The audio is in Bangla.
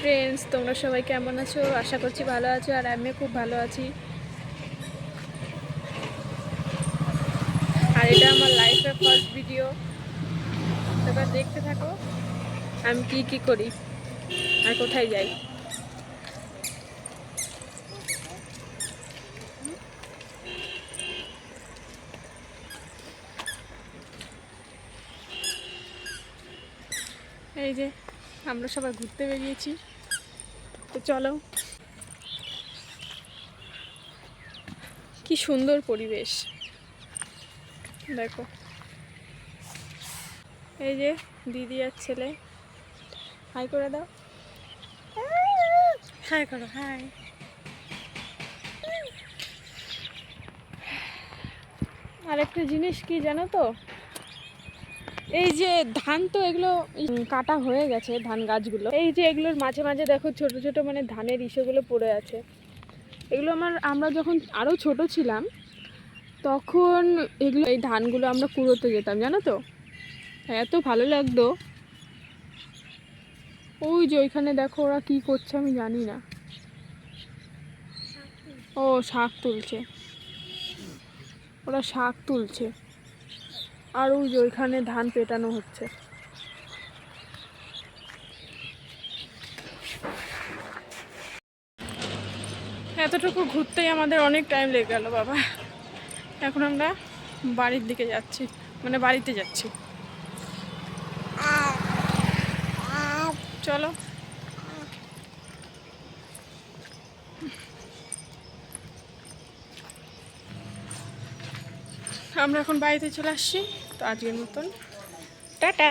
ফ্রেন্ডস, তোমরা সবাই কেমন আছো? আশা করছি ভালো আছো, আর আমি খুব ভালো আছি। আর এটা আমার লাইফের ফার্স্ট ভিডিও, এবার দেখতে থাকো আমি কি করি আর কোথায় যাই। এই যে আমরা সবাই ঘুরতে বেরিয়েছি, তো চলো। কি সুন্দর পরিবেশ দেখো। এই যে দিদি আর ছেলে, হাই করে দাও, হাই করো, হাই। আর একটা জিনিস কি জানো তো, এই যে ধান তো এগুলো কাটা হয়ে গেছে, ধান গাছগুলো এই যে এগুলোর মাঝে মাঝে দেখো ছোট ছোট মানে ধানের ইসেগুলো পড়ে আছে। এগুলো আমরা যখন আরও ছোট ছিলাম তখন এগুলো এই ধানগুলো আমরা কুড়োতে যেতাম, জানো তো, এত ভালো লাগতো। ওই যে ওইখানে দেখো ওরা কি করছে আমি জানি না। ও শাক তুলছে, ওরা শাক তুলছে। আর ওই যে ওইখানে ধান পেটানো হচ্ছে। এতটুকু ঘুরতেই আমাদের অনেক টাইম লেগে গেল বাবা। এখন আমরা বাড়ির দিকে যাচ্ছি, মানে বাড়িতে যাচ্ছি। চলো। আমরা এখন বাড়িতে চলে আসছি, তো আজকের মতন টাটা।